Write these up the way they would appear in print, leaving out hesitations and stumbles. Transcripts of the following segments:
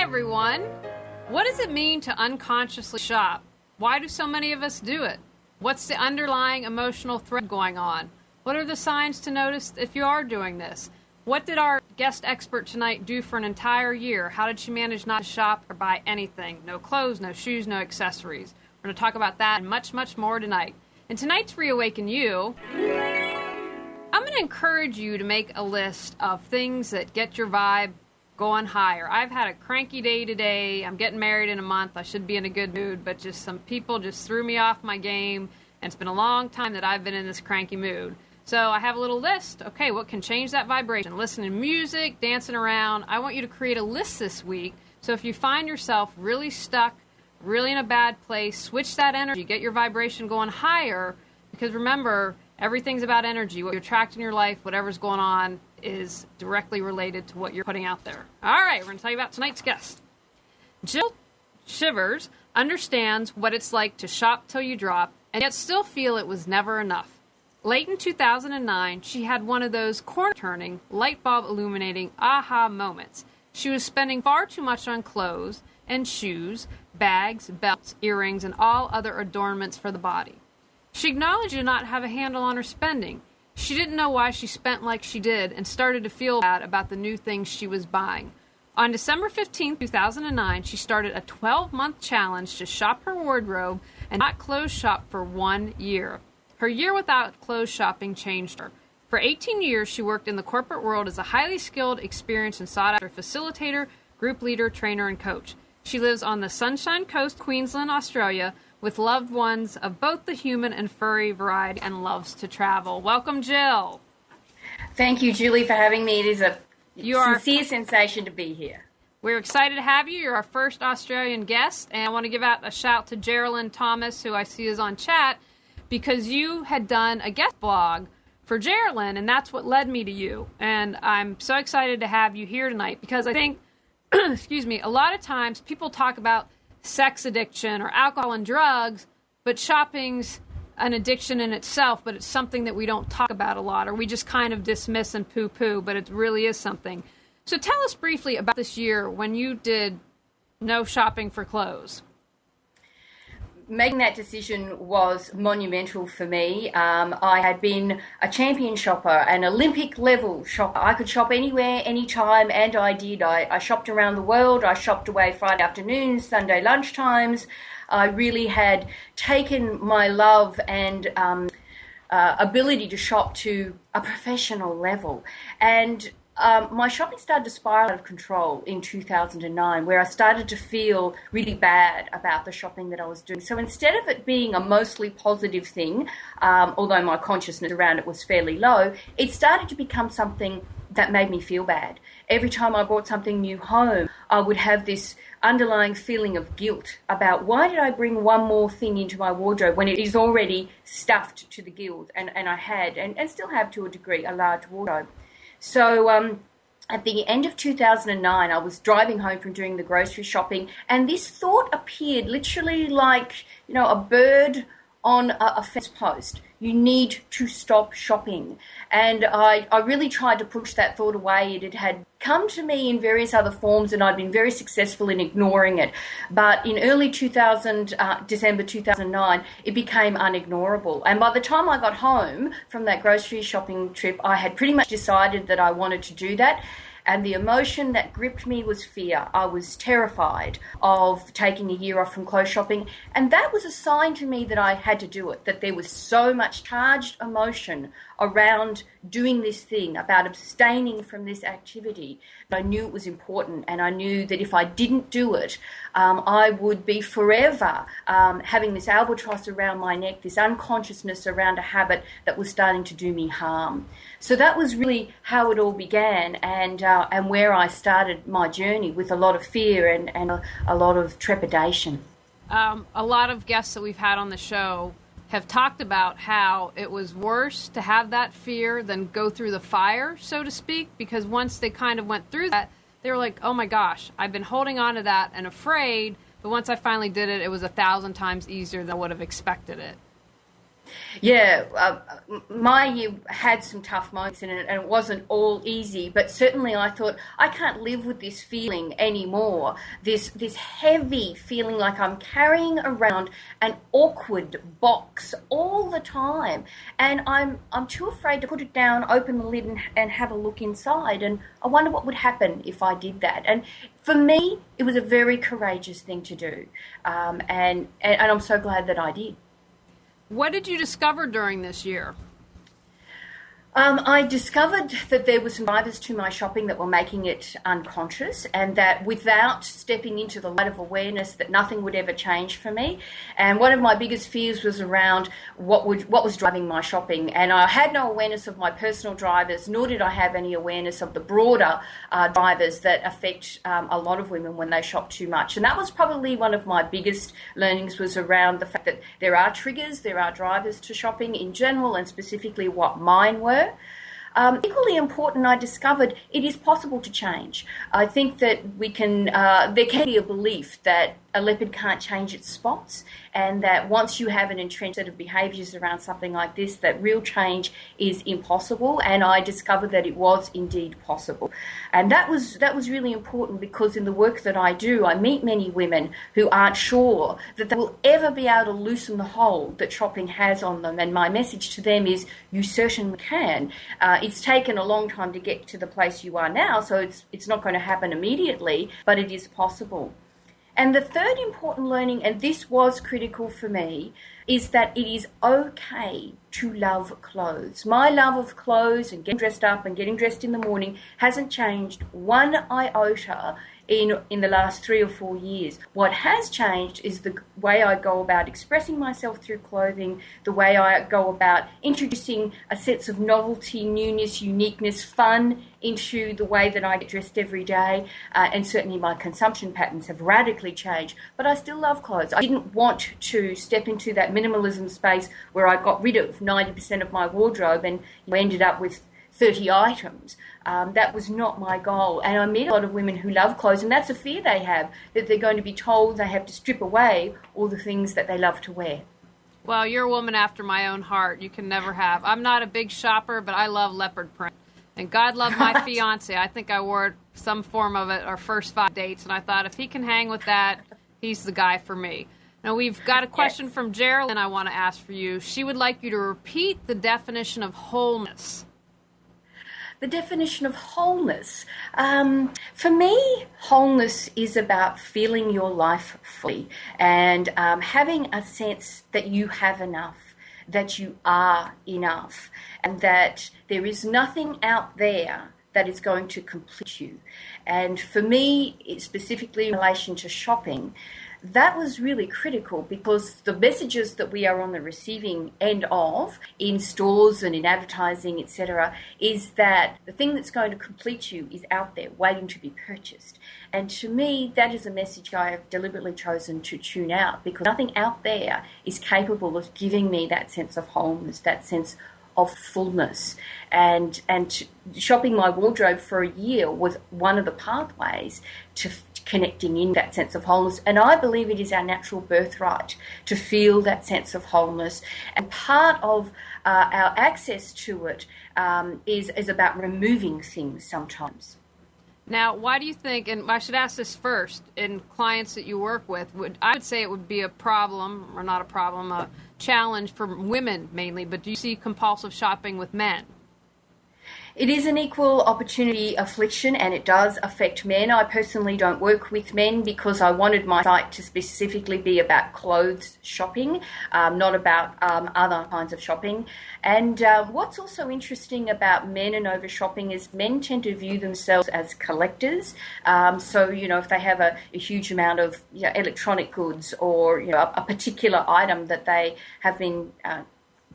everyone. What does it mean to unconsciously shop? Why do so many of us do it? What's the underlying emotional thread going on? What are the signs to notice if you are doing this? What did our guest expert tonight do for an entire year? How did she manage not to shop or buy anything? No clothes, no shoes, no accessories. We're going to talk about that and much, much more tonight. And tonight's Reawaken You, I'm going to encourage you to make a list of things that get your vibe going higher. I've had a cranky day today. I'm getting married in a month. I should be in a good mood, but just some people just threw me off my game, and it's been a long time that I've been in this cranky mood. So I have a little list. Okay, what can change that vibration? Listening to music, dancing around. I want you to create a list this week. So if you find yourself really stuck, really in a bad place, switch that energy, get your vibration going higher, because remember, everything's about energy. What you attract in your life, whatever's going on, is directly related to what you're putting out there. All right, we're going to tell you about tonight's guest. Jill Chivers understands what it's like to shop till you drop and yet still feel it was never enough. Late in 2009, she had one of those corner-turning, light bulb illuminating aha moments. She was spending far too much on clothes and shoes, bags, belts, earrings, and all other adornments for the body. She acknowledged to not have a handle on her spending. She didn't know why she spent like she did and started to feel bad about the new things she was buying. On December 15, 2009, she started a 12-month challenge to shop her wardrobe and not clothes shop for 1 year. Her year without clothes shopping changed her. For 18 years, she worked in the corporate world as a highly skilled, experienced, and sought-after facilitator, group leader, trainer, and coach. She lives on the Sunshine Coast, Queensland, Australia, with loved ones of both the human and furry variety, and loves to travel. Welcome, Jill. Thank you, Julie, for having me. It is a sincere sensation to be here. We're excited to have you. You're our first Australian guest, and I want to give out a shout to Geraldine Thomas, who I see is on chat, because you had done a guest blog for Geraldine, and that's what led me to you. And I'm so excited to have you here tonight, because I think, excuse me, a lot of times people talk about sex addiction or alcohol and drugs, but shopping's an addiction in itself, but it's something that we don't talk about a lot, or we just kind of dismiss and poo-poo, but it really is something. So tell us briefly about this year when you did no shopping for clothes. Making that decision was monumental for me. I had been a champion shopper, an Olympic level shopper. I could shop anywhere, anytime, and I did. I shopped around the world. I shopped away Friday afternoons, Sunday lunchtimes. I really had taken my love and ability to shop to a professional level. And my shopping started to spiral out of control in 2009, where I started to feel really bad about the shopping that I was doing. So instead of it being a mostly positive thing, although my consciousness around it was fairly low, it started to become something that made me feel bad. Every time I brought something new home, I would have this underlying feeling of guilt about why did I bring one more thing into my wardrobe when it is already stuffed to the gills, and I had, and still have to a degree, a large wardrobe. So at the end of 2009, I was driving home from doing the grocery shopping, and this thought appeared literally like, a bird on a fence post. You need to stop shopping. And I really tried to push that thought away. It had come to me in various other forms, and I'd been very successful in ignoring it. But in early December 2009, it became unignorable. And by the time I got home from that grocery shopping trip, I had pretty much decided that I wanted to do that. And the emotion that gripped me was fear. I was terrified of taking a year off from clothes shopping. And that was a sign to me that I had to do it, that there was so much charged emotion around doing this thing, about abstaining from this activity. I knew it was important, and I knew that if I didn't do it, I would be forever having this albatross around my neck, this unconsciousness around a habit that was starting to do me harm. So that was really how it all began, and where I started my journey, with a lot of fear and a lot of trepidation. A lot of guests that we've had on the show have talked about how it was worse to have that fear than go through the fire, so to speak, because once they kind of went through that, they were like, oh my gosh, I've been holding on to that and afraid, but once I finally did it, it was 1,000 times easier than I would have expected it. Yeah, my year had some tough moments in it, and it wasn't all easy. But certainly, I thought I can't live with this feeling anymore. This heavy feeling like I'm carrying around an awkward box all the time, and I'm too afraid to put it down, open the lid, and have a look inside. And I wonder what would happen if I did that. And for me, it was a very courageous thing to do, and I'm so glad that I did. What did you discover during this year? I discovered that there were some drivers to my shopping that were making it unconscious, and that without stepping into the light of awareness, that nothing would ever change for me. And one of my biggest fears was around what was driving my shopping. And I had no awareness of my personal drivers, nor did I have any awareness of the broader drivers that affect a lot of women when they shop too much. And that was probably one of my biggest learnings, was around the fact that there are triggers, there are drivers to shopping in general, and specifically what mine were. Equally important, I discovered it is possible to change. I think that there can be a belief that a leopard can't change its spots, and that once you have an entrenched set of behaviours around something like this, that real change is impossible. And I discovered that it was indeed possible. And that was really important, because in the work that I do, I meet many women who aren't sure that they will ever be able to loosen the hold that shopping has on them. And my message to them is, you certainly can. It's taken a long time to get to the place you are now, so it's not going to happen immediately, but it is possible. And the third important learning, and this was critical for me, is that it is okay to love clothes. My love of clothes and getting dressed up and getting dressed in the morning hasn't changed one iota in the last 3 or 4 years. What has changed is the way I go about expressing myself through clothing, the way I go about introducing a sense of novelty, newness, uniqueness, fun into the way that I get dressed every day. And certainly my consumption patterns have radically changed, but I still love clothes. I didn't want to step into that minimalism space where I got rid of 90% of my wardrobe and ended up with 30 items. That was not my goal. And I meet a lot of women who love clothes, and that's a fear they have, that they're going to be told they have to strip away all the things that they love to wear. Well, you're a woman after my own heart. You can never have. I'm not a big shopper, but I love leopard print. And God love my fiance. I think I wore some form of it our first 5 dates, and I thought, if he can hang with that, he's the guy for me. Now, we've got a question from Geraldine I want to ask for you. She would like you to repeat the definition of wholeness. The definition of wholeness. For me, wholeness is about feeling your life fully and having a sense that you have enough, that you are enough, and that there is nothing out there that is going to complete you. And for me, specifically in relation to shopping, that was really critical, because the messages that we are on the receiving end of in stores and in advertising, etc., is that the thing that's going to complete you is out there waiting to be purchased. And to me, that is a message I have deliberately chosen to tune out, because nothing out there is capable of giving me that sense of wholeness, that sense of fullness. And shopping my wardrobe for a year was one of the pathways to connecting in that sense of wholeness. And I believe it is our natural birthright to feel that sense of wholeness. And part of our access to it is about removing things sometimes. Now, why do you think, and I should ask this first, in clients that you work with, I would say it would be a problem, or not a problem, a challenge for women mainly, but do you see compulsive shopping with men? It is an equal opportunity affliction, and it does affect men. I personally don't work with men because I wanted my site to specifically be about clothes shopping, not about other kinds of shopping. And what's also interesting about men and over shopping is men tend to view themselves as collectors. So, if they have a huge amount of electronic goods, or a particular item that they have been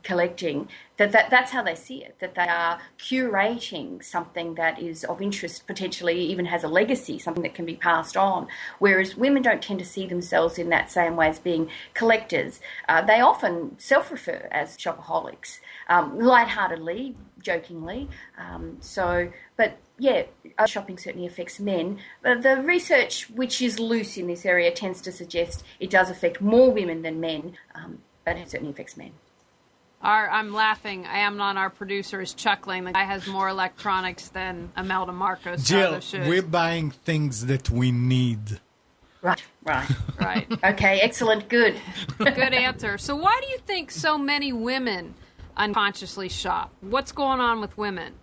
collecting, that's how they see it, that they are curating something that is of interest, potentially even has a legacy, something that can be passed on. Whereas women don't tend to see themselves in that same way as being collectors. They often self-refer as shopaholics, lightheartedly, jokingly. But shopping certainly affects men. The research, which is loose in this area, tends to suggest it does affect more women than men, but it certainly affects men. I'm laughing. Amnon, our producer, is chuckling. The guy has more electronics than Imelda Marcos. Jill, we're buying things that we need. Right. Okay, excellent, good. Good answer. So why do you think so many women unconsciously shop? What's going on with women?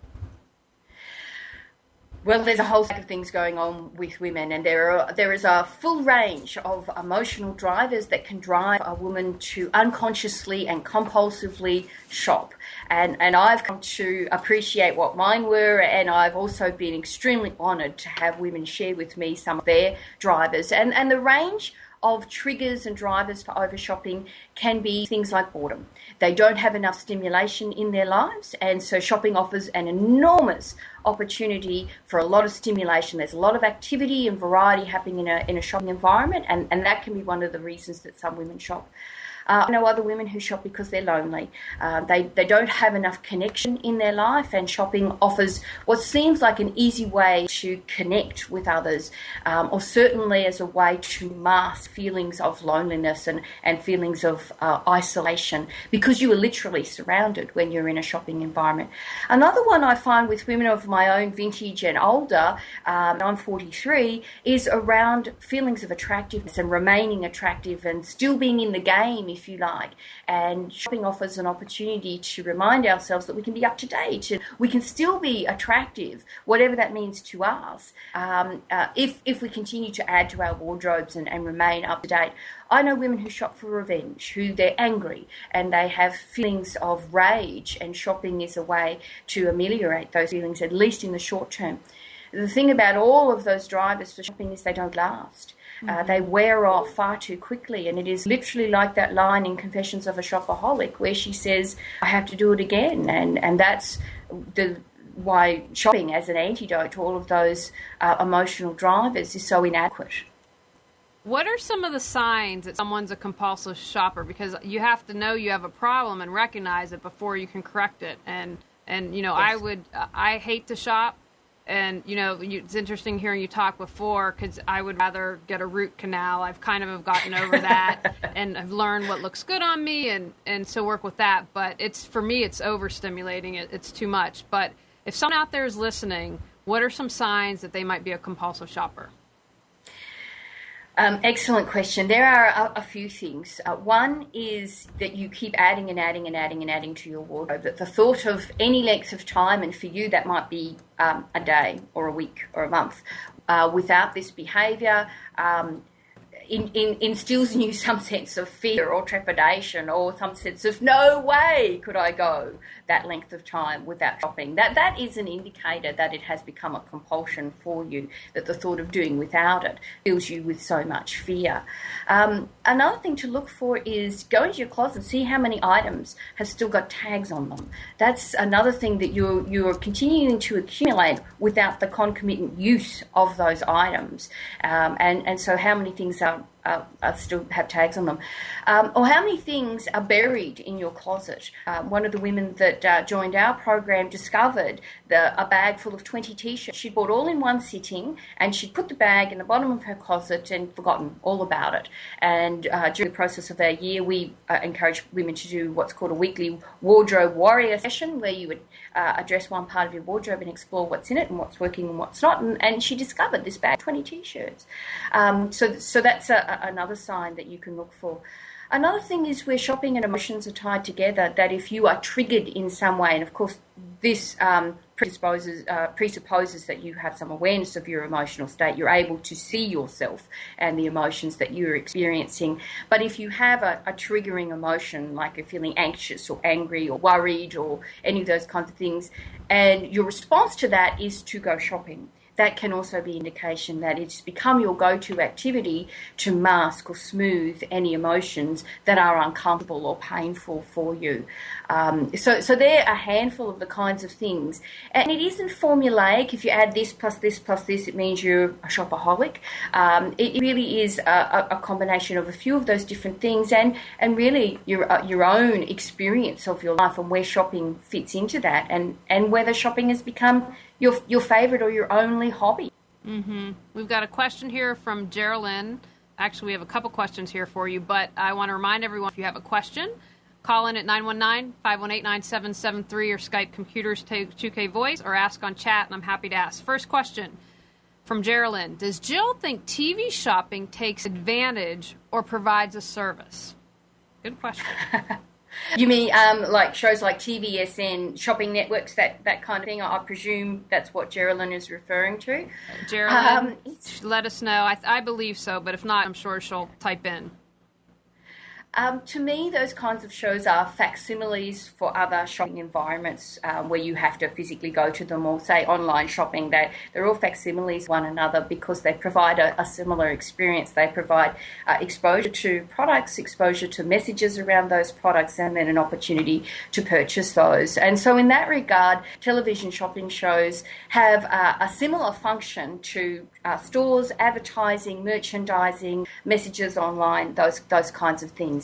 Well, there's a whole stack of things going on with women, and there is a full range of emotional drivers that can drive a woman to unconsciously and compulsively shop. And I've come to appreciate what mine were, and I've also been extremely honoured to have women share with me some of their drivers. And the range of triggers and drivers for over shopping can be things like boredom. They don't have enough stimulation in their lives, and so shopping offers an enormous opportunity for a lot of stimulation. There's a lot of activity and variety happening in a shopping environment, and that can be one of the reasons that some women shop. I know other women who shop because they're lonely. They don't have enough connection in their life, and shopping offers what seems like an easy way to connect with others, or certainly as a way to mask feelings of loneliness and feelings of isolation, because you are literally surrounded when you're in a shopping environment. Another one I find with women of my own vintage and older, I'm 43, is around feelings of attractiveness and remaining attractive and still being in the game, if you like. And shopping offers an opportunity to remind ourselves that we can be up to date and we can still be attractive, whatever that means to us, if we continue to add to our wardrobes and remain up to date. I know women who shop for revenge, who they're angry and they have feelings of rage, and shopping is a way to ameliorate those feelings, at least in the short term. The thing about all of those drivers for shopping is they don't last. They wear off far too quickly, and it is literally like that line in Confessions of a Shopaholic where she says, I have to do it again, and that's why shopping as an antidote to all of those emotional drivers is so inadequate. What are some of the signs that someone's a compulsive shopper? Because you have to know you have a problem and recognize it before you can correct it. And you know, yes. I hate to shop. And, you know, it's interesting hearing you talk before, because I would rather get a root canal. I've kind of have gotten over that and I've learned what looks good on me and so work with that. But for me, it's overstimulating. It's too much. But if someone out there is listening, what are some signs that they might be a compulsive shopper? Excellent question. There are a few things. One is that you keep adding and adding and adding and adding to your wardrobe. That the thought of any length of time, and for you that might be a day or a week or a month, without this behaviour, instills in you some sense of fear or trepidation, or some sense of no way could I go that length of time without shopping. That is an indicator that it has become a compulsion for you, that the thought of doing without it fills you with so much fear. Another thing to look for is go into your closet and see how many items have still got tags on them. That's another thing that you're continuing to accumulate without the concomitant use of those items. And so how many things are still have tags on them, or how many things are buried in your closet. One of the women that joined our program discovered a bag full of 20 t-shirts. She bought all in one sitting, and she'd put the bag in the bottom of her closet and forgotten all about it. And during the process of our year, we encourage women to do what's called a weekly wardrobe warrior session, where you would address one part of your wardrobe and explore what's in it and what's working and what's not. And she discovered this bag, 20 t-shirts. So that's another sign that you can look for. Another thing is where shopping and emotions are tied together, that if you are triggered in some way, and of course this presupposes that you have some awareness of your emotional state, you're able to see yourself and the emotions that you're experiencing. But if you have a triggering emotion, like you're feeling anxious or angry or worried or any of those kinds of things, and your response to that is to go shopping, that can also be indication that it's become your go-to activity to mask or smooth any emotions that are uncomfortable or painful for you. So there are a handful of the kinds of things. And it isn't formulaic. If you add this plus this plus this, it means you're a shopaholic. It really is a combination of a few of those different things, and really your own experience of your life and where shopping fits into that, and whether shopping has become your favourite or your only hobby. Mm-hmm. We've got a question here from Geraldine. Actually, we have a couple questions here for you, but I want to remind everyone, if you have a question, Call in at 919-518-9773 or Skype computers to 2K voice or ask on chat, and I'm happy to ask. First question from Geraldine. Does Jill think TV shopping takes advantage or provides a service? Good question. You mean like shows like TVSN, shopping networks, that kind of thing? I presume that's what Geraldine is referring to. Geraldine, let us know. I believe so, but if not, I'm sure she'll type in. To me, those kinds of shows are facsimiles for other shopping environments where you have to physically go to them, or say online shopping. They're all facsimiles of one another because they provide a similar experience. They provide exposure to products, exposure to messages around those products, and then an opportunity to purchase those. And so in that regard, television shopping shows have a similar function to stores, advertising, merchandising, messages online, those kinds of things.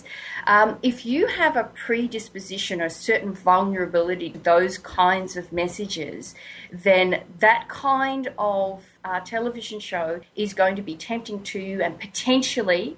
If you have a predisposition or a certain vulnerability to those kinds of messages, then that kind of television show is going to be tempting to you and potentially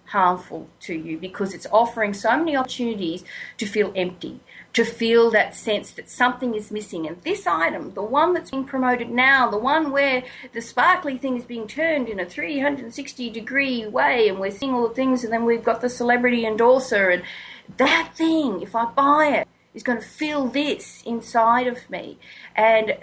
harmful to you, because it's offering so many opportunities to feel empty, to feel that sense that something is missing. And this item, the one that's being promoted now, the one where the sparkly thing is being turned in a 360-degree way, and we're seeing all the things, and then we've got the celebrity endorser, and that thing, if I buy it, is going to feel this inside of me. And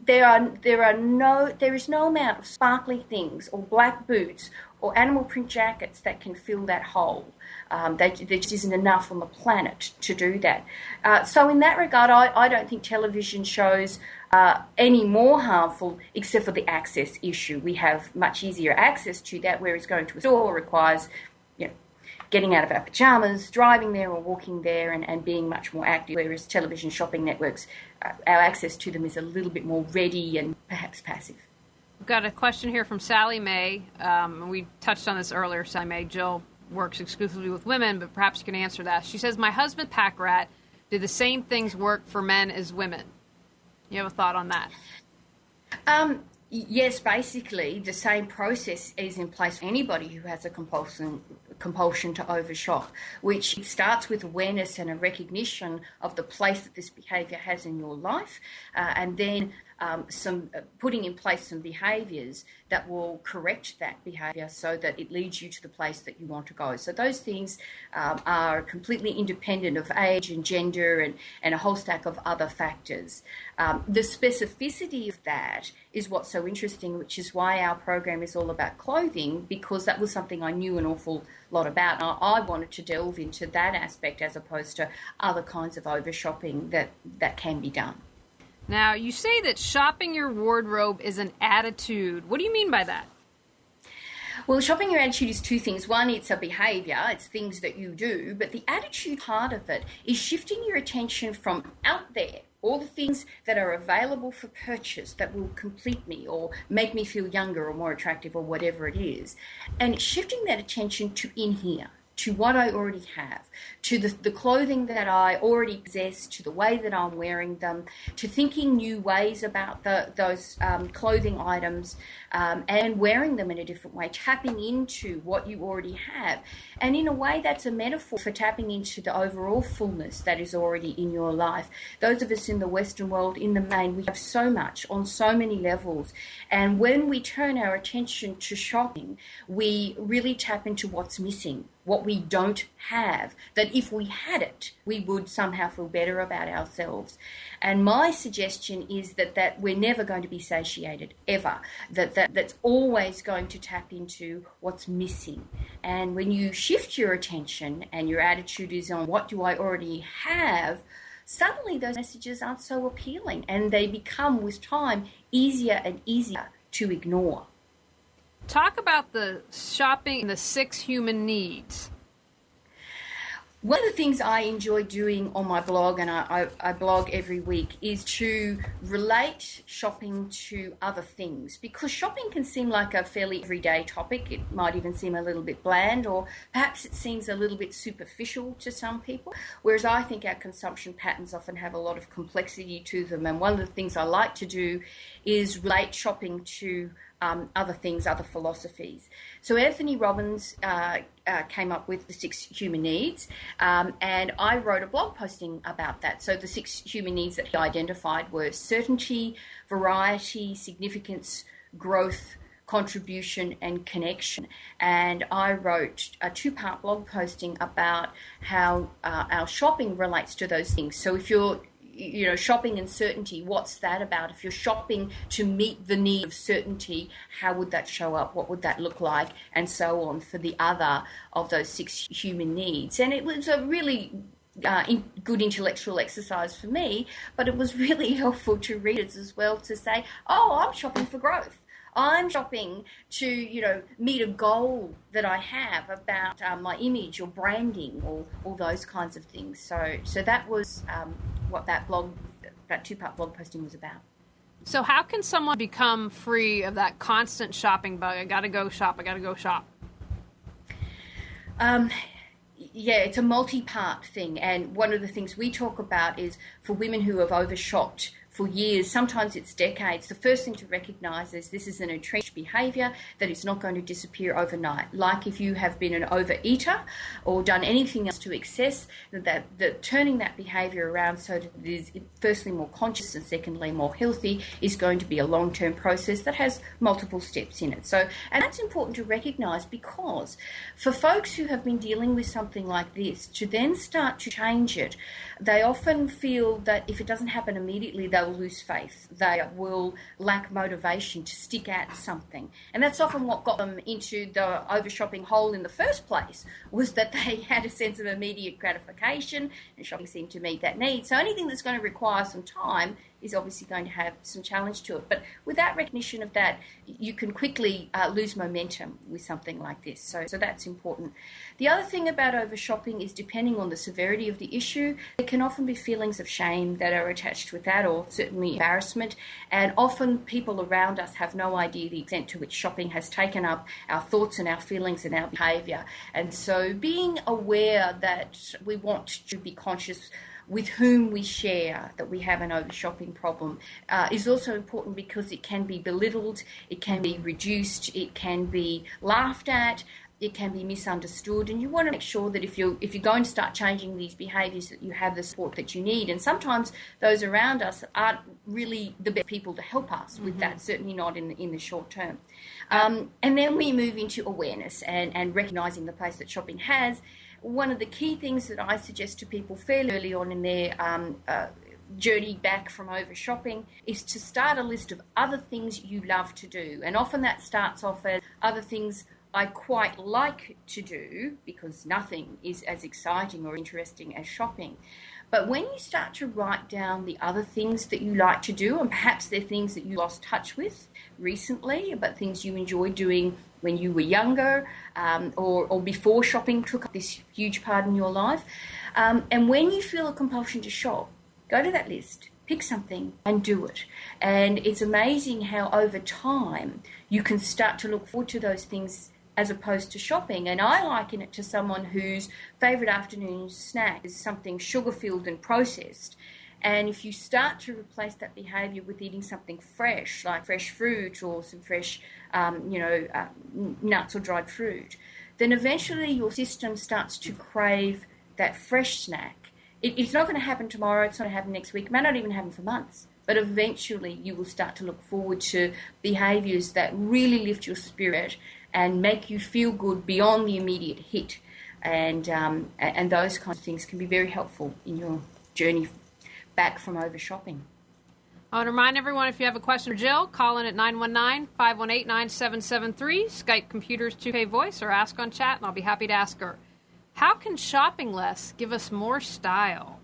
there is no amount of sparkly things or black boots or animal print jackets that can fill that hole. There just isn't enough on the planet to do that. So in that regard, I don't think television shows are any more harmful, except for the access issue. We have much easier access to that, whereas going to a store requires, getting out of our pajamas, driving there or walking there, and being much more active, whereas television shopping networks, our access to them is a little bit more ready and perhaps passive. We've got a question here from Sally Mae. We touched on this earlier, Sally Mae. Jill works exclusively with women, but perhaps you can answer that. She says, my husband, pack rat, do the same things work for men as women? You have a thought on that? Yes, basically the same process is in place for anybody who has a compulsion to overshop, which starts with awareness and a recognition of the place that this behaviour has in your life, and then putting in place some behaviours that will correct that behaviour so that it leads you to the place that you want to go. So those things are completely independent of age and gender and a whole stack of other factors. The specificity of that is what's so interesting, which is why our program is all about clothing, because that was something I knew an awful lot about. I wanted to delve into that aspect as opposed to other kinds of over-shopping that can be done. Now, you say that shopping your wardrobe is an attitude. What do you mean by that? Well, shopping your attitude is two things. One, it's a behaviour, it's things that you do, but the attitude part of it is shifting your attention from out there, all the things that are available for purchase that will complete me or make me feel younger or more attractive or whatever it is, and shifting that attention to in here, to what I already have, to the clothing that I already possess, to the way that I'm wearing them, to thinking new ways about those clothing items and wearing them in a different way, tapping into what you already have. And in a way, that's a metaphor for tapping into the overall fullness that is already in your life. Those of us in the Western world, in the main, we have so much on so many levels. And when we turn our attention to shopping, we really tap into what's missing, what we don't have, that if we had it, we would somehow feel better about ourselves. And my suggestion is that we're never going to be satiated, ever. That's always going to tap into what's missing. And when you shift your attention and your attitude is on what do I already have, suddenly those messages aren't so appealing, and they become, with time, easier and easier to ignore. Talk about the shopping and the 6 human needs. One of the things I enjoy doing on my blog, and I blog every week, is to relate shopping to other things, because shopping can seem like a fairly everyday topic. It might even seem a little bit bland, or perhaps it seems a little bit superficial to some people, whereas I think our consumption patterns often have a lot of complexity to them. And one of the things I like to do is relate shopping to other things, other philosophies. So Anthony Robbins came up with the 6 human needs, and I wrote a blog posting about that. So the 6 human needs that he identified were certainty, variety, significance, growth, contribution, and connection. And I wrote a 2-part blog posting about how our shopping relates to those things. So if you're shopping and certainty, what's that about? If you're shopping to meet the need of certainty, how would that show up? What would that look like? And so on for the other of those 6 human needs. And it was a really good intellectual exercise for me, but it was really helpful to readers as well to say, oh, I'm shopping for growth. I'm shopping to, meet a goal that I have about my image or branding or all those kinds of things. So that was what that 2-part blog posting was about. So how can someone become free of that constant shopping bug? I got to go shop. Yeah, it's a multi-part thing. And one of the things we talk about is for women who have overshopped for years, sometimes it's decades, the first thing to recognise is this is an entrenched behaviour that is not going to disappear overnight. Like if you have been an overeater or done anything else to excess, that turning that behaviour around so that it is firstly more conscious and secondly more healthy is going to be a long-term process that has multiple steps in it. So, and that's important to recognise, because for folks who have been dealing with something like this, to then start to change it, they often feel that if it doesn't happen immediately, they'll lose faith. They will lack motivation to stick at something. And that's often what got them into the over-shopping hole in the first place, was that they had a sense of immediate gratification, and shopping seemed to meet that need. So anything that's going to require some time is obviously going to have some challenge to it. But without recognition of that, you can quickly lose momentum with something like this. So that's important. The other thing about over-shopping is, depending on the severity of the issue, there can often be feelings of shame that are attached with that, or certainly embarrassment. And often people around us have no idea the extent to which shopping has taken up our thoughts and our feelings and our behaviour. And so being aware that we want to be conscious with whom we share that we have an over-shopping problem is also important, because it can be belittled, it can be reduced, it can be laughed at, it can be misunderstood, and you want to make sure that if you're going to start changing these behaviours, that you have the support that you need. And sometimes those around us aren't really the best people to help us with that, certainly not in the short term. And then we move into awareness and recognising the place that shopping has. One of the key things that I suggest to people fairly early on in their journey back from over-shopping is to start a list of other things you love to do. And often that starts off as other things I quite like to do, because nothing is as exciting or interesting as shopping. But when you start to write down the other things that you like to do, and perhaps they're things that you lost touch with recently, but things you enjoyed doing when you were younger, or before shopping took up this huge part in your life, and when you feel a compulsion to shop, go to that list, pick something and do it. And it's amazing how over time you can start to look forward to those things as opposed to shopping. And I liken it to someone whose favourite afternoon snack is something sugar-filled and processed. And if you start to replace that behaviour with eating something fresh, like fresh fruit or some fresh, nuts or dried fruit, then eventually your system starts to crave that fresh snack. It's not going to happen tomorrow, it's not going to happen next week, it may not even happen for months. But eventually you will start to look forward to behaviours that really lift your spirit and make you feel good beyond the immediate hit. And those kinds of things can be very helpful in your journey back from over-shopping. I want to remind everyone, if you have a question for Jill, call in at 919-518-9773, Skype Computers 2K Voice, or ask on chat, and I'll be happy to ask her. How can shopping less give us more style?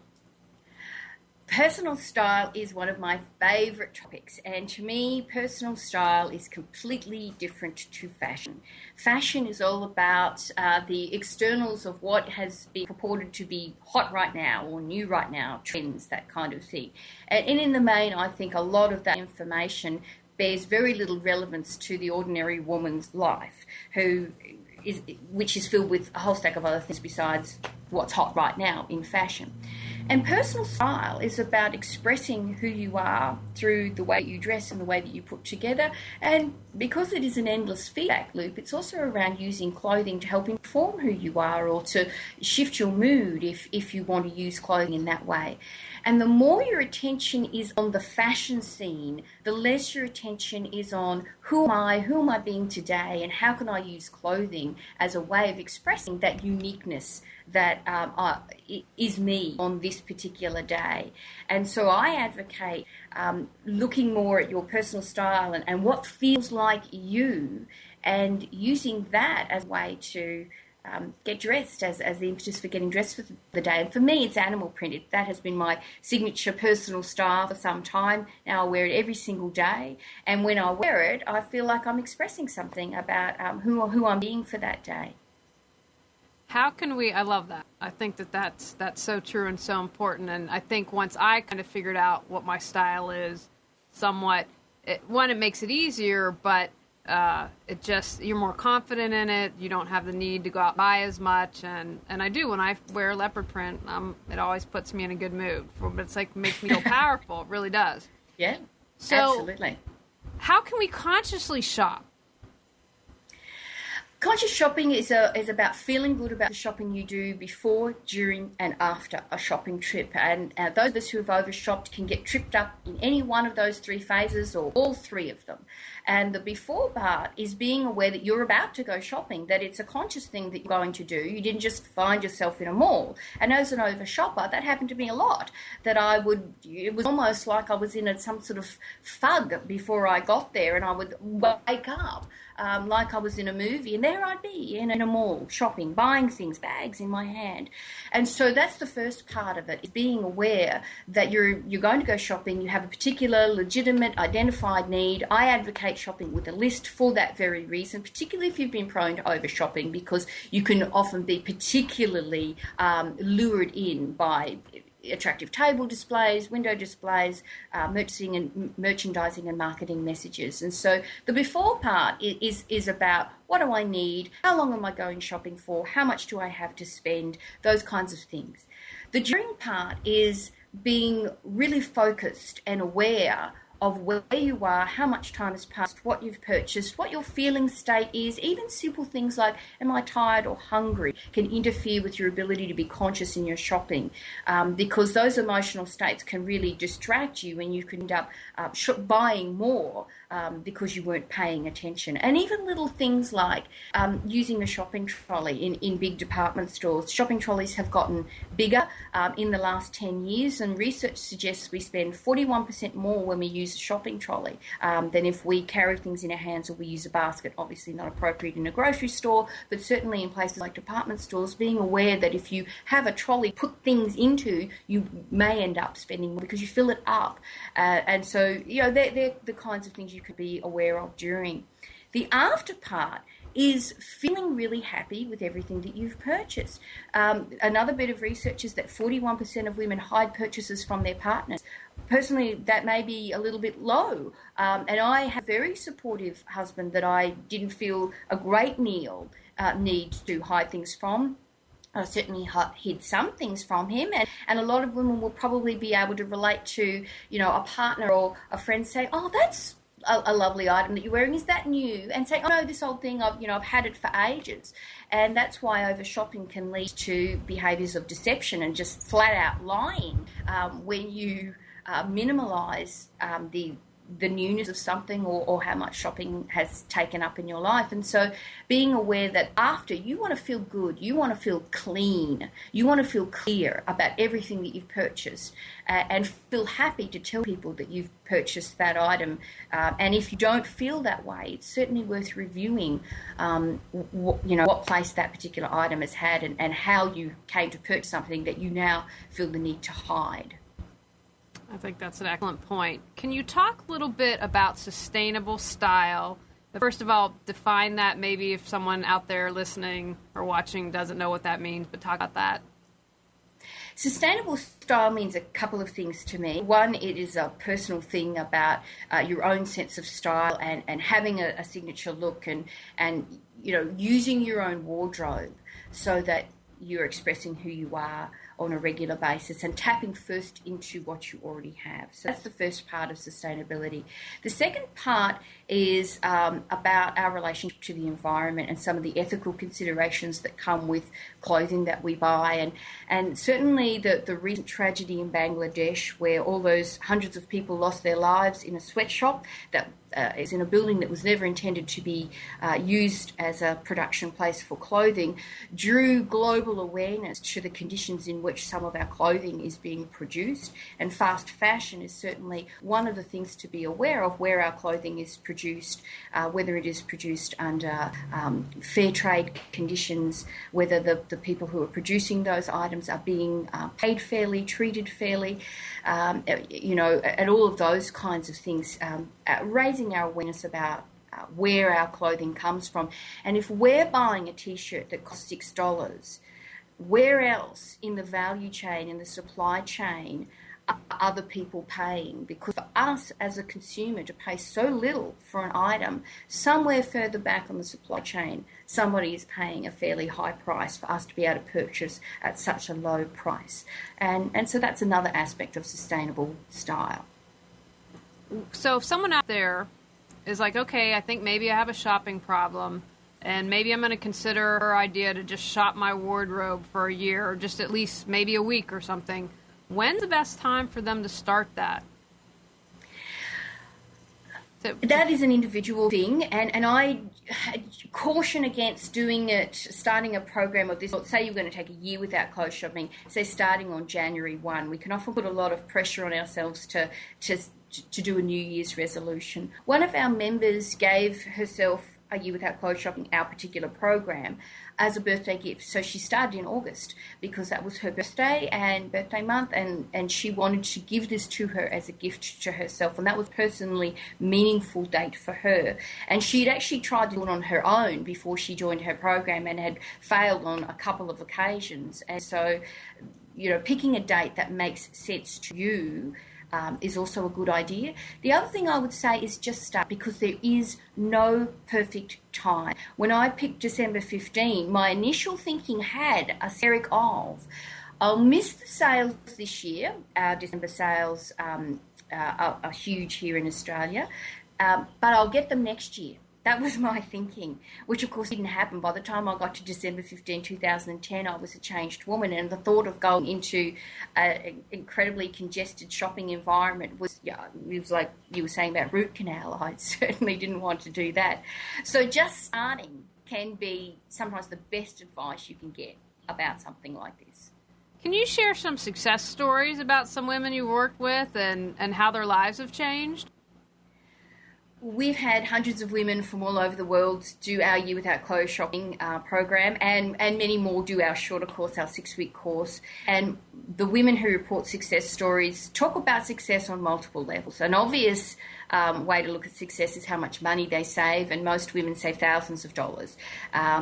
Personal style is one of my favourite topics, and to me, personal style is completely different to fashion. Fashion is all about the externals of what has been purported to be hot right now or new right now, trends, that kind of thing. And in the main, I think a lot of that information bears very little relevance to the ordinary woman's life, which is filled with a whole stack of other things besides what's hot right now in fashion. And personal style is about expressing who you are through the way you dress and the way that you put together. And because it is an endless feedback loop, it's also around using clothing to help inform who you are or to shift your mood if you want to use clothing in that way. And the more your attention is on the fashion scene, the less your attention is on who am I being today, and how can I use clothing as a way of expressing that uniqueness that is me on this particular day. And so I advocate looking more at your personal style and what feels like you, and using that as a way to get dressed, as the impetus for getting dressed for the day. And for me, it's animal printed. That has been my signature personal style for some time. Now I wear it every single day. And when I wear it, I feel like I'm expressing something about who I'm being for that day. How can we, I love that. I think that's so true and so important. And I think once I kind of figured out what my style is somewhat, it makes it easier, but it just, you're more confident in it. You don't have the need to go out and buy as much. And I do, when I wear leopard print, it always puts me in a good mood. But it's like, makes me feel powerful. It really does. Yeah, so absolutely. How can we consciously shop? Conscious shopping is about feeling good about the shopping you do before, during, and after a shopping trip. And those of us who have overshopped can get tripped up in any one of those three phases or all three of them. And the before part is being aware that you're about to go shopping, that it's a conscious thing that you're going to do. You didn't just find yourself in a mall. And as an overshopper, that happened to me a lot. It was almost like I was in some sort of fug before I got there, and I would wake up like I was in a movie, and there I'd be in a mall shopping, buying things, bags in my hand. And so that's the first part of it, is being aware that you're going to go shopping, you have a particular legitimate identified need. I advocate shopping with a list for that very reason, particularly if you've been prone to over shopping, because you can often be particularly lured in by attractive table displays, window displays, merchandising and marketing messages. And so the before part is about, what do I need? How long am I going shopping for? How much do I have to spend? Those kinds of things. The during part is being really focused and aware of where you are, how much time has passed, what you've purchased, what your feeling state is. Even simple things like, am I tired or hungry, can interfere with your ability to be conscious in your shopping, because those emotional states can really distract you, and you can end up buying more because you weren't paying attention. And even little things like using a shopping trolley in big department stores. Shopping trolleys have gotten bigger in the last 10 years, and research suggests we spend 41% more when we use a shopping trolley than if we carry things in our hands or we use a basket. Obviously not appropriate in a grocery store, but certainly in places like department stores, being aware that if you have a trolley put things into, you may end up spending more because you fill it up. And so, they're the kinds of things you could be aware of during. The after part is feeling really happy with everything that you've purchased. Another bit of research is that 41% of women hide purchases from their partners. Personally, that may be a little bit low. And I have a very supportive husband that I didn't feel a great need to hide things from. I certainly hid some things from him, and a lot of women will probably be able to relate to, a partner or a friend saying, oh, that's a lovely item that you're wearing, is that new? And saying, oh no, this old thing, I've had it for ages. And that's why over shopping can lead to behaviours of deception and just flat out lying when you minimalise the newness of something or how much shopping has taken up in your life. And so being aware that after, you want to feel good, you want to feel clean, you want to feel clear about everything that you've purchased, and feel happy to tell people that you've purchased that item. And if you don't feel that way, it's certainly worth reviewing what place that particular item has had and how you came to purchase something that you now feel the need to hide. I think that's an excellent point. Can you talk a little bit about sustainable style? First of all, define that, maybe if someone out there listening or watching doesn't know what that means, but talk about that. Sustainable style means a couple of things to me. One, it is a personal thing about your own sense of style and having a signature look and using your own wardrobe so that you're expressing who you are on a regular basis and tapping first into what you already have. So that's the first part of sustainability. The second part is about our relationship to the environment and some of the ethical considerations that come with clothing that we buy. And certainly the recent tragedy in Bangladesh, where all those hundreds of people lost their lives in a sweatshop that is in a building that was never intended to be used as a production place for clothing, drew global awareness to the conditions in which some of our clothing is being produced. And fast fashion is certainly one of the things to be aware of, where our clothing is produced, whether it is produced under fair trade conditions, whether the people who are producing those items are being paid fairly, treated fairly, and all of those kinds of things, raising our awareness about where our clothing comes from. And if we're buying a t-shirt that costs $6, where else in the value chain, in the supply chain, are other people paying? Because for us as a consumer to pay so little for an item, somewhere further back on the supply chain, somebody is paying a fairly high price for us to be able to purchase at such a low price. And so that's another aspect of sustainable style. So if someone out there is like, okay, I think maybe I have a shopping problem, and maybe I'm going to consider her idea to just shop my wardrobe for a year, or just at least maybe a week or something, when's the best time for them to start that? That is an individual thing, and I caution against starting a program of this. Say you're going to take a year without clothes shopping, say starting on January 1. We can often put a lot of pressure on ourselves to do a New Year's resolution. One of our members gave herself a year without clothes shopping, our particular program, as a birthday gift. So she started in August because that was her birthday and birthday month, and she wanted to give this to her as a gift to herself, and that was personally meaningful date for her. And she'd actually tried to do it on her own before she joined her program and had failed on a couple of occasions. And so, picking a date that makes sense to you is also a good idea. The other thing I would say is just start, because there is no perfect time. When I picked December 15, my initial thinking had a steric of, I'll miss the sales this year. Our December sales are huge here in Australia, but I'll get them next year. That was my thinking, which of course didn't happen. By the time I got to December 15, 2010, I was a changed woman, and the thought of going into an incredibly congested shopping environment was, it was like you were saying about root canal. I certainly didn't want to do that. So just starting can be sometimes the best advice you can get about something like this. Can you share some success stories about some women you worked with and how their lives have changed? We've had hundreds of women from all over the world do our Year Without Clothes shopping program, and many more do our shorter course, our 6-week course. And the women who report success stories talk about success on multiple levels. An obvious way to look at success is how much money they save, and most women save thousands of dollars.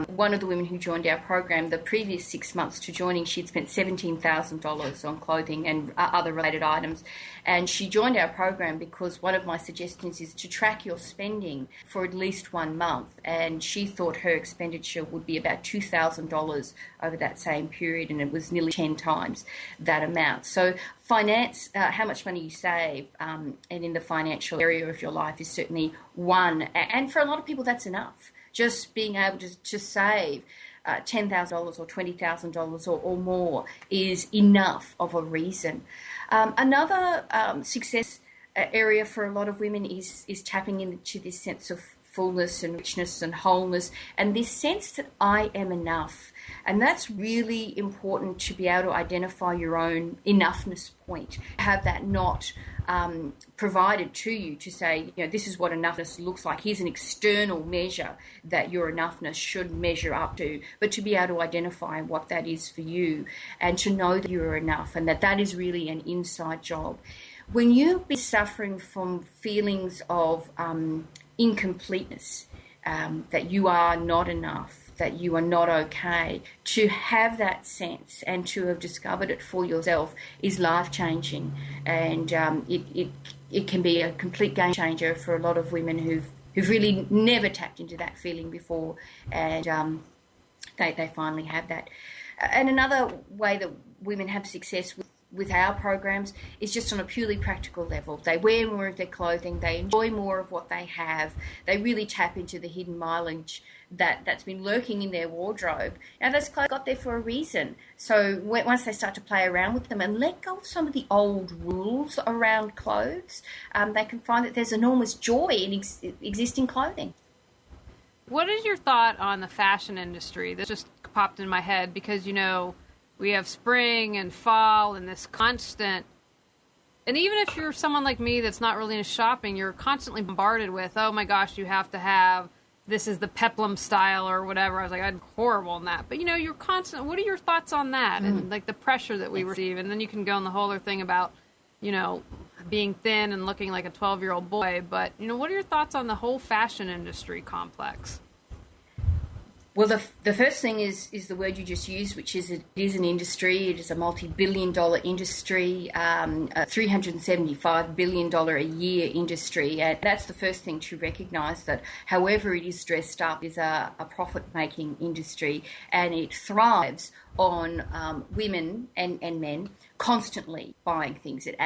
One of the women who joined our program, the previous 6 months to joining, she'd spent $17,000 on clothing and other related items. And she joined our program because one of my suggestions is to track your spending for at least 1 month. And she thought her expenditure would be about $2,000 over that same period, and it was nearly 10 times that amount. So finance, how much money you save, and in the financial area of your life is certainly one. And for a lot of people, that's enough. Just being able to save $10,000 or $20,000 or more is enough of a reason. Another success area for a lot of women is tapping into this sense of fullness and richness and wholeness, and this sense that I am enough. And that's really important, to be able to identify your own enoughness point, have that not provided to you to say, this is what enoughness looks like. Here's an external measure that your enoughness should measure up to, but to be able to identify what that is for you and to know that you're enough, and that is really an inside job. When you've been suffering from feelings of incompleteness, that you are not enough, that you are not okay, to have that sense and to have discovered it for yourself is life-changing, and it can be a complete game changer for a lot of women who've really never tapped into that feeling before, and they finally have that. And another way that women have success with our programs is just on a purely practical level. They wear more of their clothing, they enjoy more of what they have, they really tap into the hidden mileage that's been lurking in their wardrobe. Now, those clothes got there for a reason. So once they start to play around with them and let go of some of the old rules around clothes, they can find that there's enormous joy in existing clothing. What is your thought on the fashion industry? This just popped in my head because, we have spring and fall and this constant, and even if you're someone like me that's not really into shopping, you're constantly bombarded with, oh my gosh, you have to have, this is the peplum style or whatever. I was like, I'm horrible in that. But you're constant, what are your thoughts on that? And like the pressure that we receive? And then you can go on the whole other thing about, being thin and looking like a 12-year-old boy. But, what are your thoughts on the whole fashion industry complex? Well, the first thing is the word you just used, which is it is an industry. It is a multi-billion-dollar industry, a $375 billion a year industry. And that's the first thing to recognise, that however it is dressed up is a profit-making industry, and it thrives on women and men constantly buying things and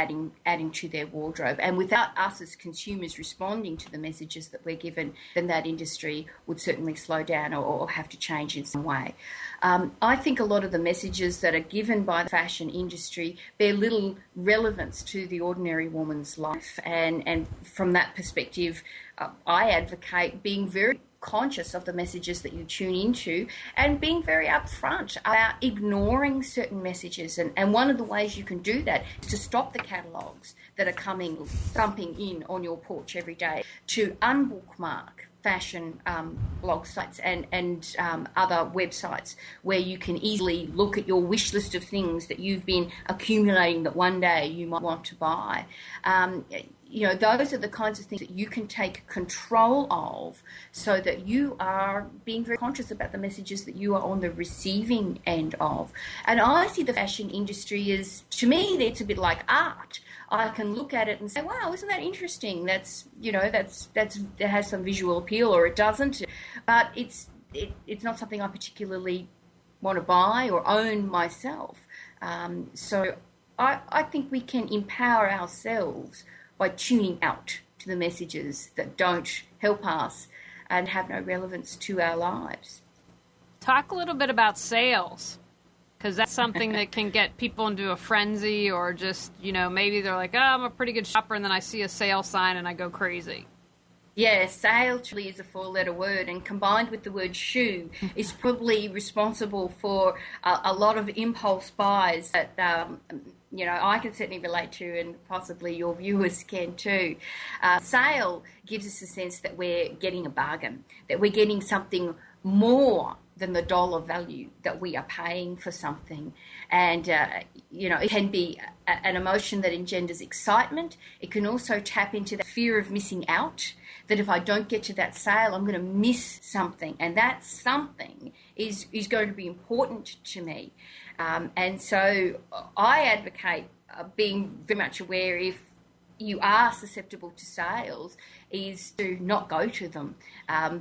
adding to their wardrobe. And without us as consumers responding to the messages that we're given, then that industry would certainly slow down or have to change in some way. I think a lot of the messages that are given by the fashion industry bear little relevance to the ordinary woman's life. And from that perspective, I advocate being very conscious of the messages that you tune into and being very upfront about ignoring certain messages. And one of the ways you can do that is to stop the catalogues that are thumping in on your porch every day, to unbookmark fashion blog sites and other websites where you can easily look at your wish list of things that you've been accumulating that one day you might want to buy. Those are the kinds of things that you can take control of, so that you are being very conscious about the messages that you are on the receiving end of. And I see the fashion industry as, to me, it's a bit like art. I can look at it and say, wow, isn't that interesting? That has some visual appeal, or it doesn't. But it's not something I particularly want to buy or own myself. So I think we can empower ourselves by tuning out to the messages that don't help us and have no relevance to our lives. Talk a little bit about sales, because that's something that can get people into a frenzy, or just, maybe they're like, oh, I'm a pretty good shopper, and then I see a sale sign and I go crazy. Yeah, sale truly is a four-letter word, and combined with the word shoe is probably responsible for a lot of impulse buys that I can certainly relate to, and possibly your viewers can too. Sale gives us a sense that we're getting a bargain, that we're getting something more than the dollar value that we are paying for something. And, it can be an emotion that engenders excitement. It can also tap into the fear of missing out, that if I don't get to that sale, I'm going to miss something. And that something is going to be important to me. And so I advocate being very much aware, if you are susceptible to sales, is to not go to them,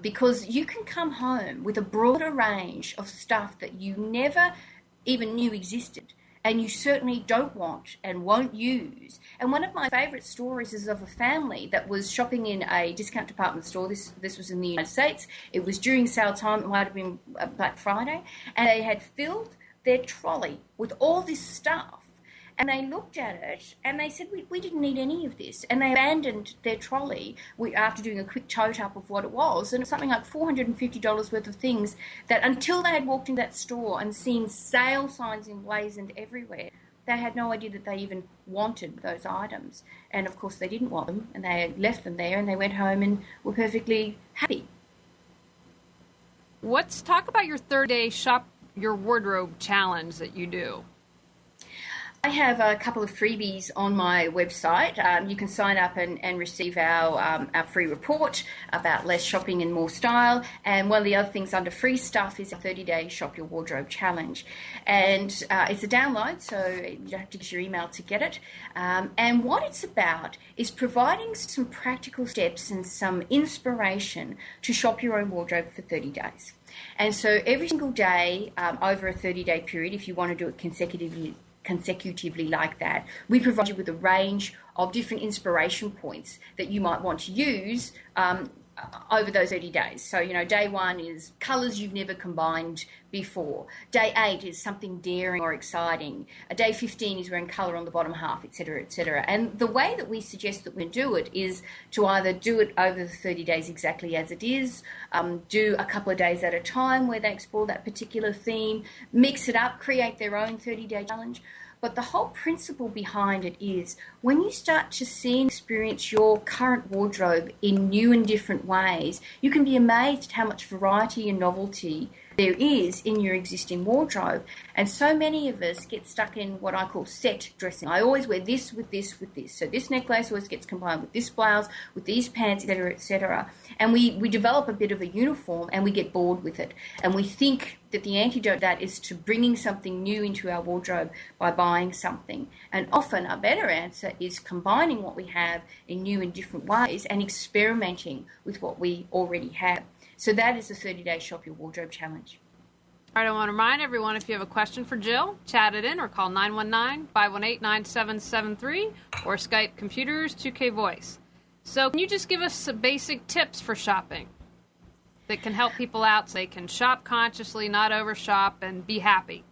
because you can come home with a broader range of stuff that you never even knew existed, and you certainly don't want and won't use. And one of my favourite stories is of a family that was shopping in a discount department store. This was in the United States. It was during sale time. It might have been Black Friday, and they had filled their trolley with all this stuff. And they looked at it and they said, we didn't need any of this. And they abandoned their trolley after doing a quick tote-up of what it was. And it was something like $450 worth of things that, until they had walked into that store and seen sale signs emblazoned everywhere, they had no idea that they even wanted those items. And, of course, they didn't want them, and they left them there, and they went home and were perfectly happy. Talk about your 30-day shop your wardrobe challenge that you do. I have a couple of freebies on my website. You can sign up and receive our free report about less shopping and more style. And one of the other things under free stuff is a 30-day Shop Your Wardrobe Challenge. And it's a download, so you have to use your email to get it. And what it's about is providing some practical steps and some inspiration to shop your own wardrobe for 30 days. And so every single day over a 30-day period, if you want to do it consecutively like that, we provide you with a range of different inspiration points that you might want to use over those 30 days. So, day 1 is colours you've never combined before. Day 8 is something daring or exciting. Day 15 is wearing colour on the bottom half, etc., etc. And the way that we suggest that we do it is to either do it over the 30 days exactly as it is, do a couple of days at a time where they explore that particular theme, mix it up, create their own 30-day challenge. But the whole principle behind it is when you start to see and experience your current wardrobe in new and different ways, you can be amazed at how much variety and novelty there is in your existing wardrobe. And so many of us get stuck in what I call set dressing. I always wear this with this with this. So this necklace always gets combined with this blouse, with these pants, etc., etc. And we develop a bit of a uniform and we get bored with it. And we think that the antidote to that is to bringing something new into our wardrobe by buying something. And often a better answer is combining what we have in new and different ways and experimenting with what we already have. So that is the 30-day Shop Your Wardrobe Challenge. All right, I want to remind everyone, if you have a question for Jill, chat it in or call 919-518-9773 or Skype Computers 2K Voice. So can you just give us some basic tips for shopping that can help people out so they can shop consciously, not overshop, and be happy?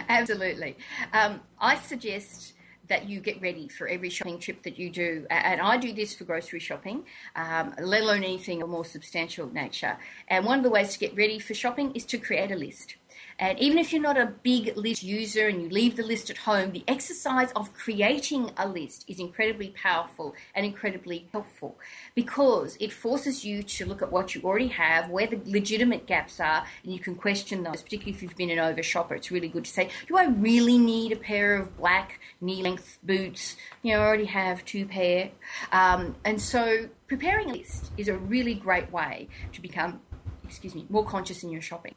Absolutely. I suggest that you get ready for every shopping trip that you do. And I do this for grocery shopping, let alone anything of more substantial nature. And one of the ways to get ready for shopping is to create a list. And even if you're not a big list user and you leave the list at home, the exercise of creating a list is incredibly powerful and incredibly helpful because it forces you to look at what you already have, where the legitimate gaps are, and you can question those, particularly if you've been an over shopper. It's really good to say, do I really need a pair of black knee-length boots? I already have 2 pair. And so preparing a list is a really great way to become, more conscious in your shopping.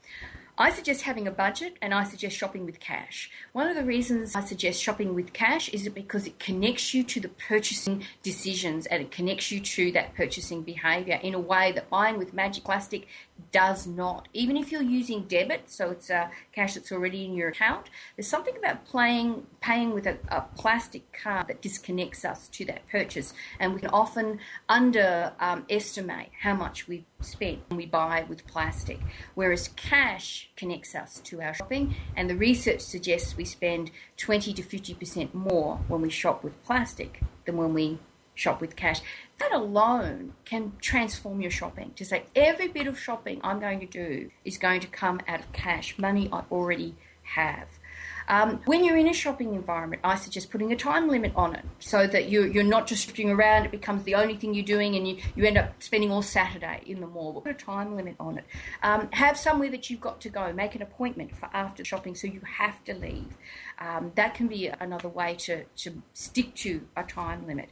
I suggest having a budget and I suggest shopping with cash. One of the reasons I suggest shopping with cash is because it connects you to the purchasing decisions and it connects you to that purchasing behaviour in a way that buying with magic plastic does not. Even if you're using debit, so it's cash that's already in your account, there's something about paying with a plastic card that disconnects us to that purchase, and we can often underestimate how much we spend when we buy with plastic, whereas cash connects us to our shopping, and the research suggests we spend 20 to 50% more when we shop with plastic than when we shop with cash. That alone can transform your shopping, to say every bit of shopping I'm going to do is going to come out of cash, money I already have. When you're in a shopping environment, I suggest putting a time limit on it so that you're not just drifting around, it becomes the only thing you're doing and you end up spending all Saturday in the mall. But put a time limit on it. Have somewhere that you've got to go. Make an appointment for after shopping so you have to leave. That can be another way to stick to a time limit.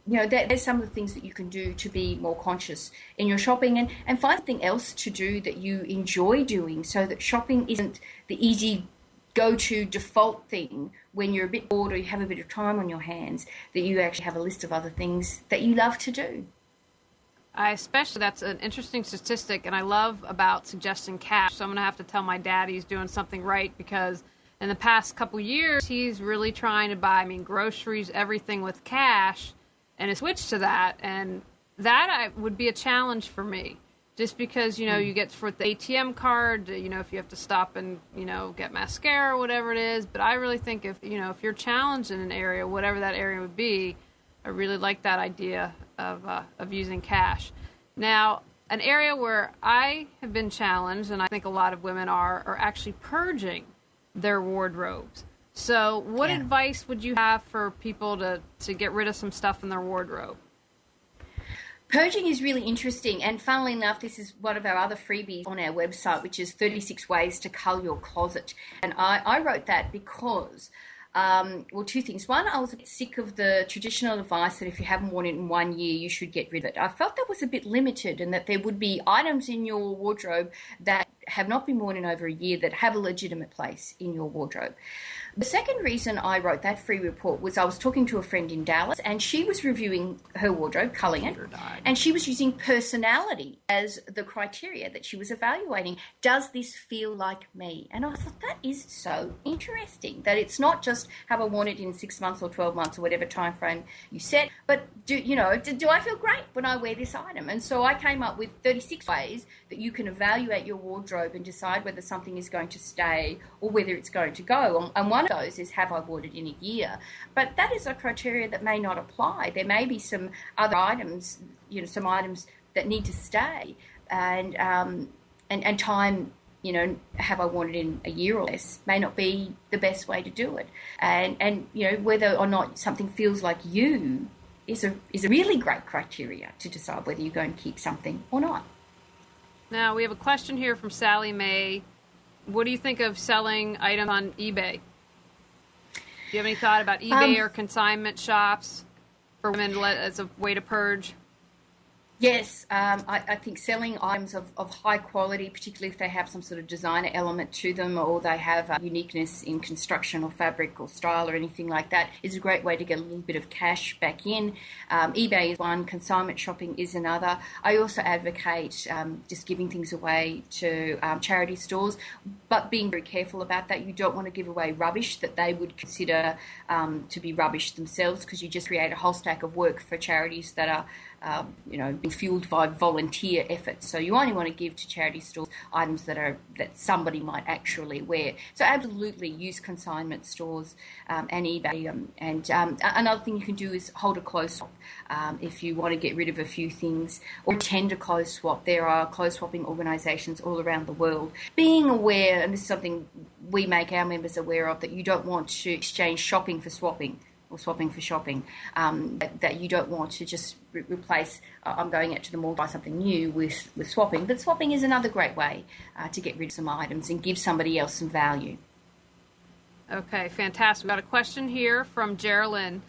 There's some of the things that you can do to be more conscious in your shopping and find something else to do that you enjoy doing so that shopping isn't the easy go-to default thing when you're a bit bored or you have a bit of time on your hands, that you actually have a list of other things that you love to do. That's an interesting statistic, and I love about suggesting cash. So I'm going to have to tell my dad he's doing something right because in the past couple years, he's really trying to buy, groceries, everything with cash, and a switch to that, and that would be a challenge for me. Just because, you get for the ATM card, if you have to stop and, get mascara or whatever it is. But I really think if you're challenged in an area, whatever that area would be, I really like that idea of using cash. Now, an area where I have been challenged, and I think a lot of women are actually purging their wardrobes. So what advice would you have for people to get rid of some stuff in their wardrobe? Purging is really interesting, and funnily enough, this is one of our other freebies on our website, which is 36 Ways to Cull Your Closet. And I wrote that because, well, two things. One, I was a bit sick of the traditional advice that if you haven't worn it in 1 year, you should get rid of it. I felt that was a bit limited, and that there would be items in your wardrobe that have not been worn in over a year that have a legitimate place in your wardrobe. The second reason I wrote that free report was I was talking to a friend in Dallas, and she was reviewing her wardrobe, culling it, and she was using personality as the criteria that she was evaluating. Does this feel like me? And I thought that is so interesting, that it's not just have I worn it in 6 months or 12 months or whatever time frame you set, but do I feel great when I wear this item? And so I came up with 36 ways that you can evaluate your wardrobe and decide whether something is going to stay or whether it's going to go. And one of those is, have I worn it in a year? But that is a criteria that may not apply. There may be some other items, some items that need to stay, and time, have I worn it in a year or less, may not be the best way to do it. And whether or not something feels like you is a really great criteria to decide whether you're going to keep something or not. Now, we have a question here from Sally Mae. What do you think of selling items on eBay? Do you have any thought about eBay or consignment shops for women as a way to purge? Yes, I think selling items of high quality, particularly if they have some sort of designer element to them, or they have uniqueness in construction or fabric or style or anything like that, is a great way to get a little bit of cash back in. eBay is one, consignment shopping is another. I also advocate just giving things away to charity stores, but being very careful about that. You don't want to give away rubbish that they would consider to be rubbish themselves, because you just create a whole stack of work for charities that are being fueled by volunteer efforts. So you only want to give to charity stores items that somebody might actually wear. So absolutely use consignment stores and eBay. And another thing you can do is hold a clothes swap if you want to get rid of a few things, or attend a clothes swap. There are clothes swapping organisations all around the world. Being aware, and this is something we make our members aware of, that you don't want to exchange shopping for swapping, or swapping for shopping, that you don't want to just replace, I'm going out to the mall to buy something new with swapping. But swapping is another great way to get rid of some items and give somebody else some value. Okay, fantastic. We've got a question here from Geraldine.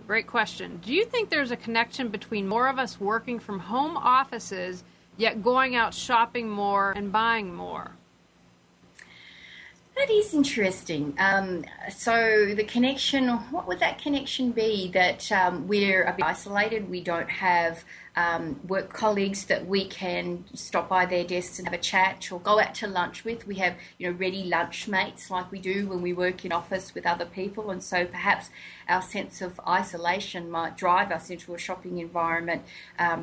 Great question. Do you think there's a connection between more of us working from home offices, yet going out shopping more and buying more? That is interesting. So the connection, what would that connection be? That we're a bit isolated, we don't have work colleagues that we can stop by their desks and have a chat or go out to lunch with. We have, ready lunch mates like we do when we work in office with other people, and so perhaps our sense of isolation might drive us into a shopping environment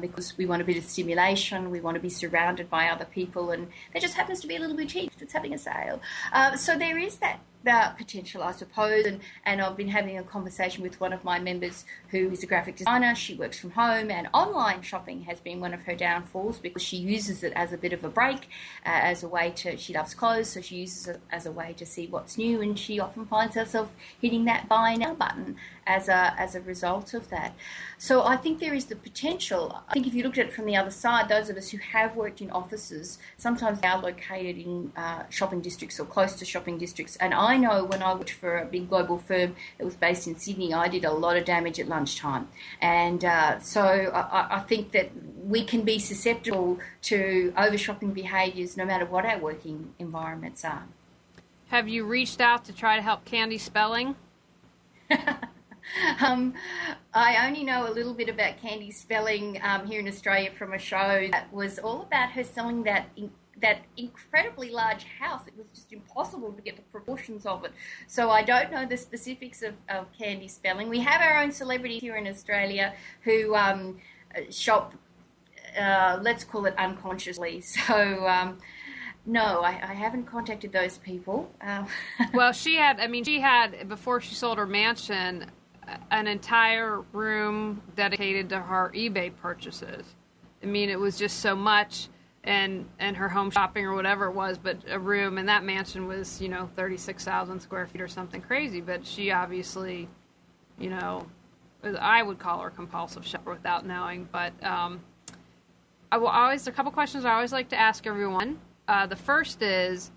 because we want a bit of stimulation, we want to be surrounded by other people, and there just happens to be a little boutique that's having a sale. So there is that potential, I suppose, and I've been having a conversation with one of my members who is a graphic designer. She works from home, and online shopping has been one of her downfalls because she uses it as a bit of a break, as a way to, she loves clothes, so she uses it as a way to see what's new, and she often finds herself hitting that buy now button as a result of that. So I think there is the potential. I think if you looked at it from the other side, those of us who have worked in offices, sometimes they are located in shopping districts or close to shopping districts. And I know when I worked for a big global firm that was based in Sydney, I did a lot of damage at lunchtime. And so I think that we can be susceptible to over-shopping behaviours no matter what our working environments are. Have you reached out to try to help Candy Spelling? I only know a little bit about Candy Spelling here in Australia from a show that was all about her selling that incredibly large house. It was just impossible to get the proportions of it. So I don't know the specifics of Candy Spelling. We have our own celebrities here in Australia who shop, let's call it unconsciously. So no, I haven't contacted those people. Well, she had, before she sold her mansion, an entire room dedicated to her eBay purchases. I mean, it was just so much, and her home shopping or whatever it was, but a room, and that mansion was, 36,000 square feet or something crazy. But she obviously, I would call her a compulsive shopper without knowing, but a couple questions I always like to ask everyone. The first is,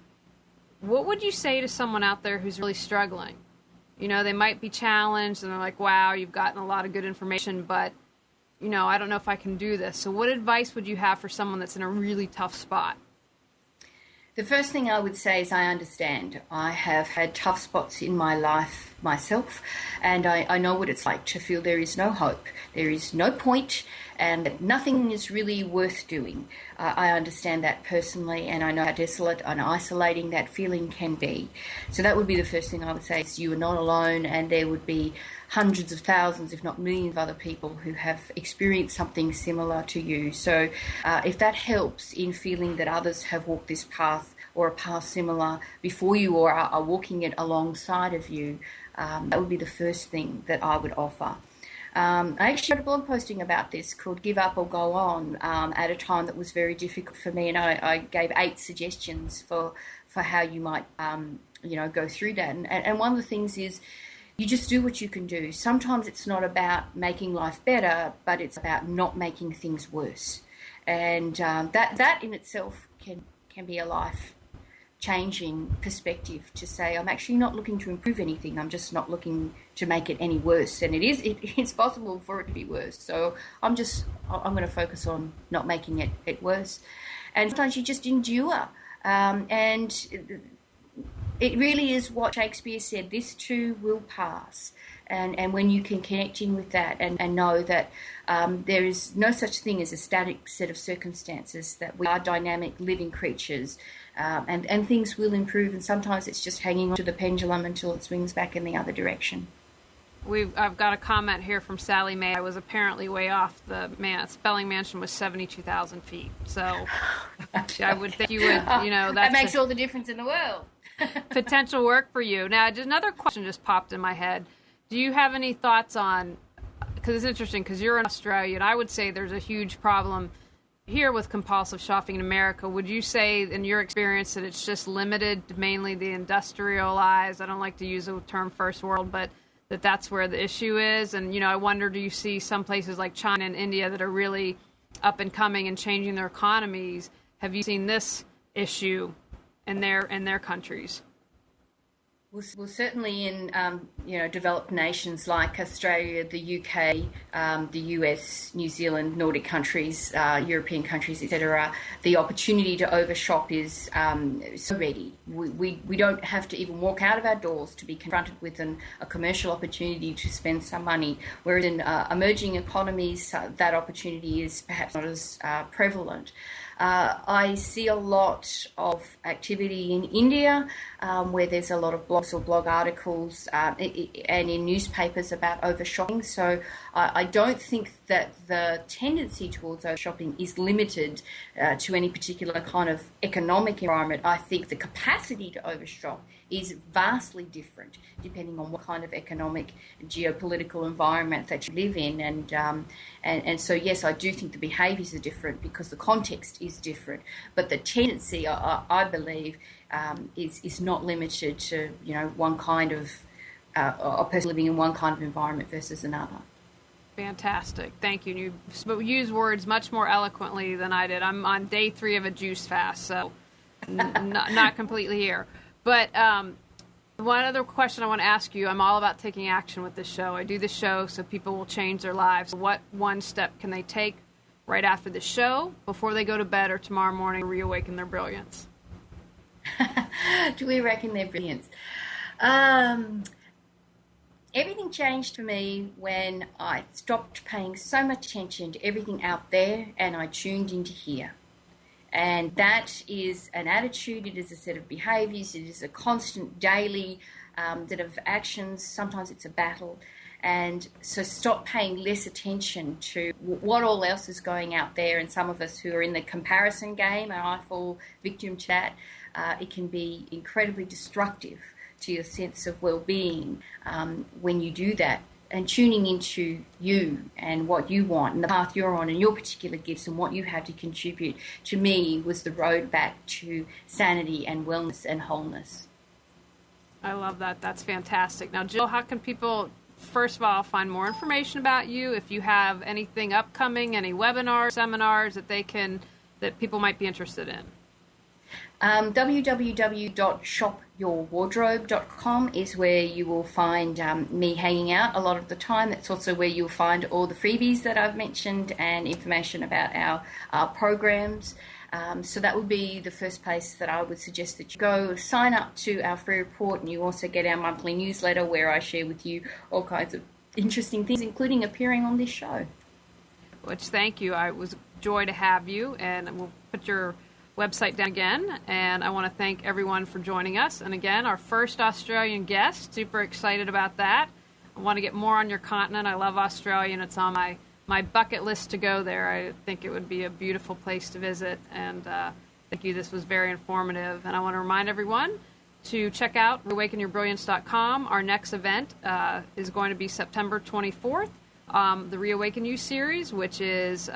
what would you say to someone out there who's really struggling? You know, they might be challenged and they're like, wow, you've gotten a lot of good information, but, you know, I don't know if I can do this. So what advice would you have for someone that's in a really tough spot? The first thing I would say is I understand. I have had tough spots in my life myself, and I know what it's like to feel there is no hope, there is no point, and nothing is really worth doing. I understand that personally, and I know how desolate and isolating that feeling can be. So that would be the first thing I would say, is you are not alone, and there would be hundreds of thousands, if not millions of other people who have experienced something similar to you. So if that helps in feeling that others have walked this path or a path similar before you or are walking it alongside of you, that would be the first thing that I would offer. I actually wrote a blog posting about this called Give Up or Go On at a time that was very difficult for me, and I gave 8 suggestions for how you might go through that. And one of the things is, you just do what you can do. Sometimes it's not about making life better, but it's about not making things worse. And that in itself can be a life-changing perspective, to say, I'm actually not looking to improve anything. I'm just not looking to make it any worse. And it's possible for it to be worse. So I'm going to focus on not making it worse. And sometimes you just endure. And it really is what Shakespeare said, this too will pass. And when you can connect in with that and know that there is no such thing as a static set of circumstances, that we are dynamic living creatures, and things will improve, and sometimes it's just hanging on to the pendulum until it swings back in the other direction. I've got a comment here from Sally Mae. I was apparently way off. The Spelling Mansion was 72,000 feet. So I would think you would, that makes all the difference in the world. Potential work for you. Now, another question just popped in my head. Do you have any thoughts on, because it's interesting, because you're in Australia, and I would say there's a huge problem here with compulsive shopping in America. Would you say, in your experience, that it's just limited to mainly the industrialized, I don't like to use the term first world, but that's where the issue is? And, I wonder, do you see some places like China and India that are really up and coming and changing their economies? Have you seen this issue in their countries? Well, certainly in developed nations like Australia, the UK, the US, New Zealand, Nordic countries, European countries, etc., the opportunity to overshop is so ready. We don't have to even walk out of our doors to be confronted with a commercial opportunity to spend some money, whereas in emerging economies, that opportunity is perhaps not as prevalent. I see a lot of activity in India where there's a lot of blogs or blog articles and in newspapers about overshopping. So I don't think that the tendency towards overshopping is limited to any particular kind of economic environment. I think the capacity to overshop is vastly different depending on what kind of economic geopolitical environment that you live in. And so, yes, I do think the behaviours are different because the context is different. But the tendency, I believe, is not limited to, one kind of a person living in one kind of environment versus another. Fantastic. Thank you. You use words much more eloquently than I did. I'm on day 3 of a juice fast, so not completely here. But one other question I want to ask you, I'm all about taking action with this show. I do this show so people will change their lives. What one step can they take right after the show, before they go to bed, or tomorrow morning to reawaken their brilliance? To reawaken their brilliance. Everything changed for me when I stopped paying so much attention to everything out there and I tuned into here. And that is an attitude, it is a set of behaviours, it is a constant daily set of actions. Sometimes it's a battle. And so stop paying less attention to what all else is going out there. And some of us who are in the comparison game, and I fall victim to that, it can be incredibly destructive to your sense of well-being when you do that. And tuning into you and what you want and the path you're on and your particular gifts and what you have to contribute, to me, was the road back to sanity and wellness and wholeness. I love that. That's fantastic. Now, Jill, how can people first of all, find more information about you, if you have anything upcoming, any webinars, seminars that people might be interested in. www.shopyourwardrobe.com is where you will find me hanging out a lot of the time. That's also where you'll find all the freebies that I've mentioned and information about our programs. So that would be the first place that I would suggest that you go. Sign up to our free report, and you also get our monthly newsletter where I share with you all kinds of interesting things, including appearing on this show. Which, thank you. It was a joy to have you, and we'll put your website down again. And I want to thank everyone for joining us. And again, our first Australian guest, super excited about that. I want to get more on your continent. I love Australia, and it's on my bucket list to go there. I think it would be a beautiful place to visit. And thank you. This was very informative. And I want to remind everyone to check out reawakenyourbrilliance.com. Our next event is going to be September 24th, the Reawaken You series, which is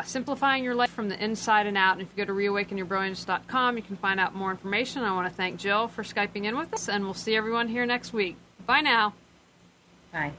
simplifying your life from the inside and out. And if you go to reawakenyourbrilliance.com, you can find out more information. I want to thank Jill for Skyping in with us, and we'll see everyone here next week. Bye now. Bye.